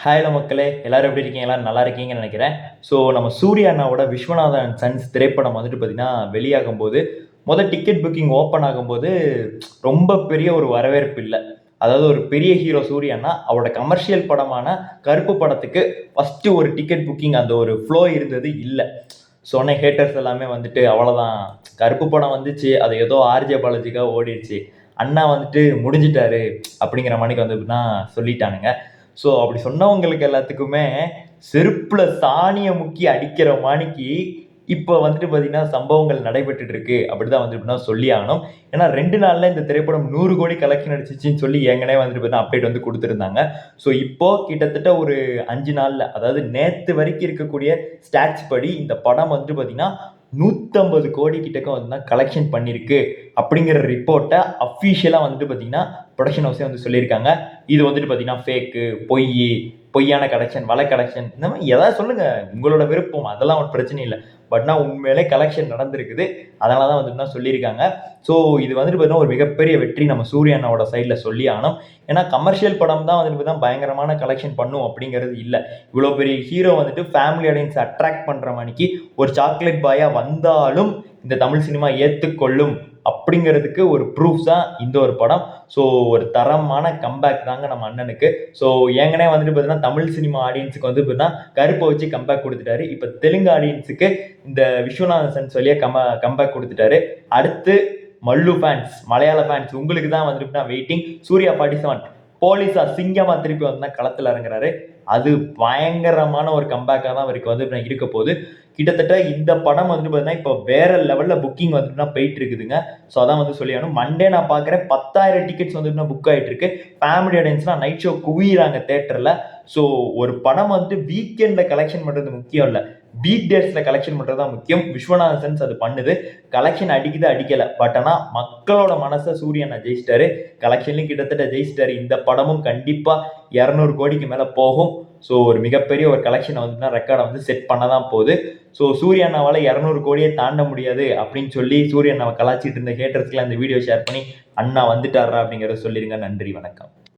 ஹாய்ல மக்களே, எல்லாரும் எப்படி இருக்கீங்க? எல்லாரும் நல்லா இருக்கீங்கன்னு நினைக்கிறேன். ஸோ நம்ம சூர்யா அண்ணாவோட விஸ்வநாதன் அண்ட் சன்ஸ் திரைப்படம் வந்துட்டு பார்த்தீங்கன்னா, வெளியாகும்போது டிக்கெட் புக்கிங் ஓப்பன் ஆகும்போது ரொம்ப பெரிய ஒரு வரவேற்பு இல்ல. அதாவது ஒரு பெரிய ஹீரோ சூர்யா அண்ணா, அவரோட கமர்ஷியல் படமான கருப்பு படத்துக்கு ஃபர்ஸ்ட்டு ஒரு டிக்கெட் புக்கிங் அந்த ஒரு ஃப்ளோ இருந்தது இல்ல. சொன்ன ஹேட்டர்ஸ் எல்லாமே வந்துட்டு அவ்வளோதான், கருப்பு படம் வந்துச்சு, அது ஏதோ ஆர்ஜே பாலாஜிக்காக ஓடிடுச்சு. அண்ணா வந்துட்டு முடிஞ்சிட்டாரு அப்படிங்கிற மாணிக்கு வந்து எப்படின்னா சொல்லிட்டானுங்க. ஸோ அப்படி சொன்னவங்களுக்கு எல்லாத்துக்குமே செருப்புல சாணியை முக்கி அடிக்கிற மாணிக்கு இப்போ வந்துட்டு பார்த்தீங்கன்னா சம்பவங்கள் நடைபெற்றுட்டு இருக்கு. அப்படிதான் வந்து எப்படின்னா சொல்லி ஆகணும். ஏன்னா 2 நாள்ல இந்த திரைப்படம் 100 கோடி கலெக்ஷன் அடிச்சிச்சுன்னு சொல்லி ஏற்கனவே வந்துட்டு பார்த்தீங்கன்னா அப்டேட் வந்து கொடுத்துருந்தாங்க. ஸோ இப்போ கிட்டத்தட்ட ஒரு 5 நாள்ல, அதாவது நேத்து வரைக்கும் இருக்கக்கூடிய ஸ்டாட்ஸ் படி இந்த படம் வந்துட்டு பார்த்தீங்கன்னா 150 கோடி கிட்டக்க வந்து கலெக்ஷன் பண்ணியிருக்கு அப்படிங்கிற ரிப்போர்ட்டை அஃபீஷியலாக வந்துட்டு பார்த்தீங்கன்னா ப்ரொடக்ஷன் ஹவுஸே வந்து சொல்லியிருக்காங்க. இது வந்துட்டு பார்த்தீங்கன்னா ஃபேக்கு, பொய்யான கலெக்ஷன், வலை கலெக்ஷன், இந்த மாதிரி எதாவது சொல்லுங்க, உங்களோட விருப்பம், அதெல்லாம் ஒரு பிரச்சனை இல்லை. பட்னா உண்மையிலே கலெக்ஷன் நடந்திருக்குது. அதனால தான் வந்துட்டு தான் சொல்லியிருக்காங்க. ஸோ இது வந்துட்டு பார்த்தீங்கன்னா ஒரு மிகப்பெரிய வெற்றி நம்ம சூர்யா அண்ணாவோட சைடில் சொல்லி ஆகணும். ஏன்னா கமர்ஷியல் படம் தான் வந்துட்டு பார்த்தீங்கன்னா பயங்கரமான கலெக்ஷன் பண்ணும் அப்படிங்கிறது இல்லை. இவ்வளோ பெரிய ஹீரோ வந்துட்டு ஃபேமிலி ஆடியன்ஸ் அட்ராக்ட் பண்ணுற மணிக்கு ஒரு சாக்லேட் பாயாக வந்தாலும் இந்த தமிழ் சினிமா ஏற்றுக்கொள்ளும் அப்படிங்கிறதுக்கு ஒரு ப்ரூஃப் தான் இந்த ஒரு படம். ஸோ ஒரு தரமான கம்பேக் தாங்க நம்ம அண்ணனுக்கு. ஸோ ஏங்கனே வந்துட்டு பார்த்தீங்கன்னா தமிழ் சினிமா ஆடியன்ஸுக்கு வந்து பார்த்தீங்கன்னா கருப்பை வச்சு கம்பேக் கொடுத்துட்டாரு. இப்போ தெலுங்கு ஆடியன்ஸுக்கு இந்த விஸ்வநாதன் சன்ஸ் வழியாக கம்பேக் கொடுத்துட்டாரு. அடுத்து மல்லு ஃபேன்ஸ், மலையாள ஃபேன்ஸ், உங்களுக்கு தான் வந்துட்டு வெயிட்டிங். சூர்யா 47 போலீஸா சிங்கமா திருப்பி வந்து களத்தில் இறங்குறாரு. அது பயங்கரமான ஒரு கம்பேக்காக தான் அவருக்கு வந்து இருக்க போகுது. கிட்டத்தட்ட இந்த படம் வந்துட்டு பார்த்தீங்கன்னா இப்போ வேற லெவலில் புக்கிங் வந்துட்டுனா போயிட்டு இருக்குதுங்க. ஸோ அதான் வந்து சொல்லியாகணும். மண்டே நான் பார்க்குறேன் 10,000 டிக்கெட்ஸ் வந்துட்டுனா புக் ஆகிட்டு இருக்கு. ஃபேமிலி ஆடியன்ஸ்லாம் நைட் ஷோ குவியிறாங்க தேட்டரில். ஸோ ஒரு படம் வந்துட்டு வீக்கெண்டில் கலெக்ஷன் பண்ணுறது முக்கியம் இல்லை, வீக் டேஸில் கலெக்ஷன் பண்ணுறது தான் முக்கியம். விஸ்வநாதன் சன்ஸ் அது பண்ணுது. கலெக்ஷன் அடிக்குது அடிக்கலை, பட் ஆனால் மக்களோட மனசை சூரியனை ஜெயிச்சிட்டாரு. கலெக்ஷன்லையும் கிட்டத்தட்ட ஜெயிச்சிட்டாரு. இந்த படமும் கண்டிப்பாக 200 கோடிக்கு மேலே போகும். ஸோ ஒரு மிகப்பெரிய ஒரு கலெக்ஷனை வந்துன்னா ரெக்கார்டை வந்து செட் பண்ண தான் போகுது. ஸோ சூர்யா அண்ணாவால் 200 கோடியே தாண்ட முடியாது அப்படின்னு சொல்லி சூர்யா அண்ணாவை கலாச்சிட்டு இருந்த ஹேட்டர்ஸ்க்குலாம் இந்த வீடியோ ஷேர் பண்ணி அண்ணா வந்துட்டாரா அப்படிங்கிறத சொல்லிடுங்க. நன்றி, வணக்கம்.